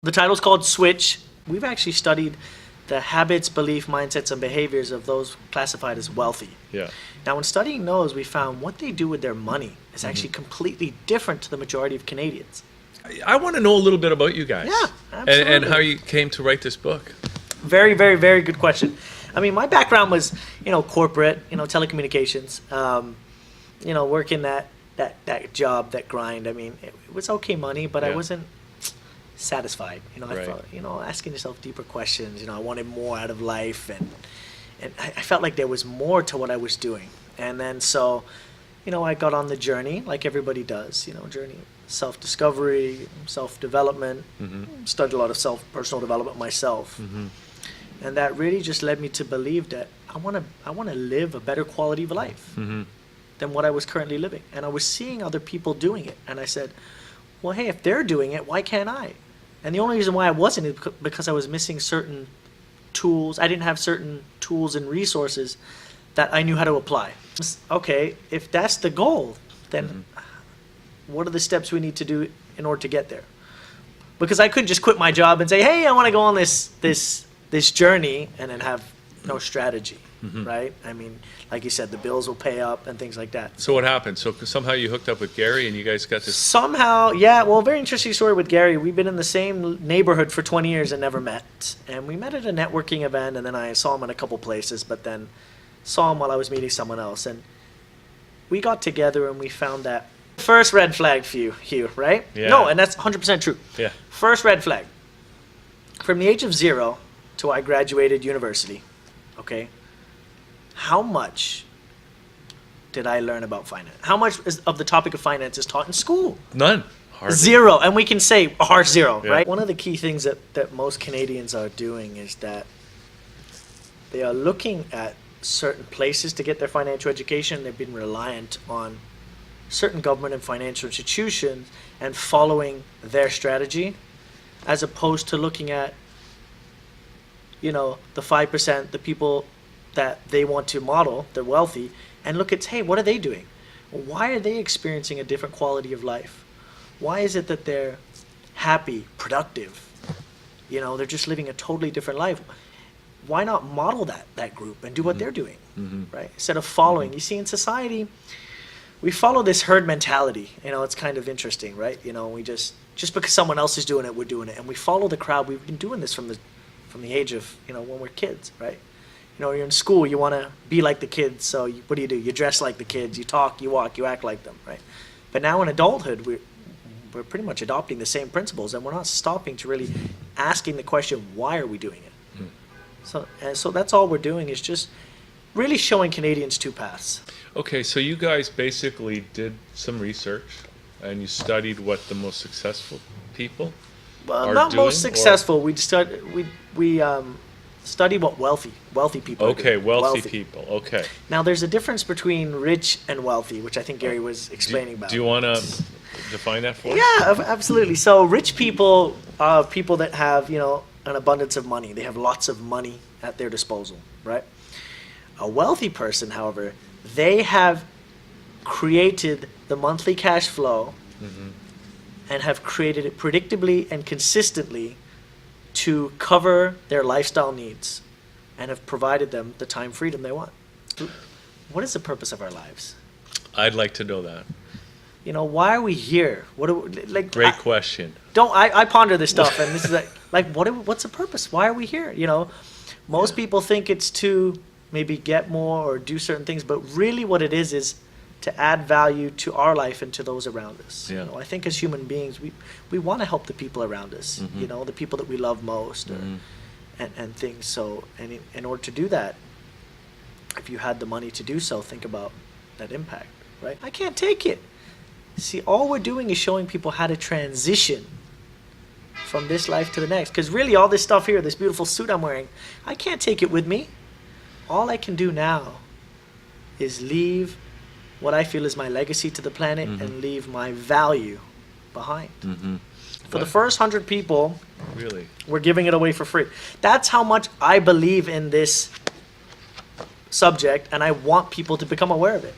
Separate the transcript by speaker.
Speaker 1: The title's called Switch. We've actually studied the habits, belief, mindsets, and behaviors of those classified as wealthy.
Speaker 2: Yeah.
Speaker 1: Now, in studying those, we found what they do with their money is actually completely different to the majority of Canadians.
Speaker 2: I want to know a little bit about you guys.
Speaker 1: Yeah, absolutely.
Speaker 2: And how you came to write this book.
Speaker 1: Very, very, very good question. I mean, my background was, corporate, telecommunications, working that job, that grind. I mean, it was okay money, but I
Speaker 2: Yeah.
Speaker 1: wasn't satisfied. I
Speaker 2: Right.
Speaker 1: thought, asking yourself deeper questions. I wanted more out of life, and I felt like there was more to what I was doing. And then so, I got on the journey like everybody does. Journey, self-discovery, self-development. Studied a lot of personal development myself, and that really just led me to believe that I want to live a better quality of life than what I was currently living. And I was seeing other people doing it, and I said, well, hey, if they're doing it, why can't I? And the only reason why I wasn't is because I was missing certain tools. I didn't have certain tools and resources that I knew how to apply. Okay, if that's the goal, then what are the steps we need to do in order to get there? Because I couldn't just quit my job and say, hey, I want to go on this journey and then have no strategy, right? I mean, like you said, the bills will pay up and things like that.
Speaker 2: So what happened? So somehow you hooked up with Gary and you guys got this.
Speaker 1: Somehow, yeah. Well, very interesting story with Gary. We've been in the same neighborhood for 20 years and never met. And we met at a networking event, and then I saw him in a couple places, but then saw him while I was meeting someone else. And we got together and we found that first red flag for you, Hugh, right?
Speaker 2: Yeah.
Speaker 1: No, and that's 100% true.
Speaker 2: Yeah.
Speaker 1: First red flag. From the age of 0 to I graduated university, okay, how much did I learn about finance? How much of the topic of finance is taught in school?
Speaker 2: None. Hardly.
Speaker 1: 0. And we can say a harsh 0,
Speaker 2: Yeah.
Speaker 1: right? One of the key things that most Canadians are doing is that they are looking at certain places to get their financial education. They've been reliant on certain government and financial institutions and following their strategy, as opposed to looking at, the 5%, the people that they want to model, they're wealthy, and look at, hey, what are they doing? Why are they experiencing a different quality of life? Why is it that they're happy, productive? They're just living a totally different life. Why not model that group and do what they're doing, right? Instead of following. You see, in society, we follow this herd mentality. It's kind of interesting, right? We just because someone else is doing it, we're doing it. And we follow the crowd. We've been doing this from the age of, when we're kids, right? You're in school, you want to be like the kids, so what do? You dress like the kids, you talk, you walk, you act like them, right? But now in adulthood, we're pretty much adopting the same principles, and we're not stopping to really asking the question, why are we doing it? So that's all we're doing, is just really showing Canadians two paths.
Speaker 2: Okay, so you guys basically did some research and you studied what the most successful people
Speaker 1: Well,
Speaker 2: are
Speaker 1: not
Speaker 2: doing,
Speaker 1: most successful. We study what wealthy people are
Speaker 2: Okay,
Speaker 1: doing.
Speaker 2: wealthy people. Okay.
Speaker 1: Now, there's a difference between rich and wealthy, which I think Gary was explaining about.
Speaker 2: Do you want to define that for us?
Speaker 1: Yeah, absolutely. So rich people are people that have, an abundance of money. They have lots of money at their disposal, right? A wealthy person, however, they have created the monthly cash flow and have created it predictably and consistently to cover their lifestyle needs and have provided them the time freedom they want. What is the purpose of our lives?
Speaker 2: I'd like to know that.
Speaker 1: Why are we here?
Speaker 2: Great question.
Speaker 1: I ponder this stuff, and this is what's the purpose? Why are we here? Most people think it's to maybe get more or do certain things, but really what it is to add value to our life and to those around us.
Speaker 2: Yeah.
Speaker 1: I think as human beings, we want to help the people around us, the people that we love most, and things. So, and in order to do that, if you had the money to do so, think about that impact, right? I can't take it. See, all we're doing is showing people how to transition from this life to the next. Because really, all this stuff here, this beautiful suit I'm wearing, I can't take it with me. All I can do now is leave what I feel is my legacy to the planet and leave my value behind. For the first 100 people,
Speaker 2: Really?
Speaker 1: we're giving it away for free. That's how much I believe in this subject, and I want people to become aware of it.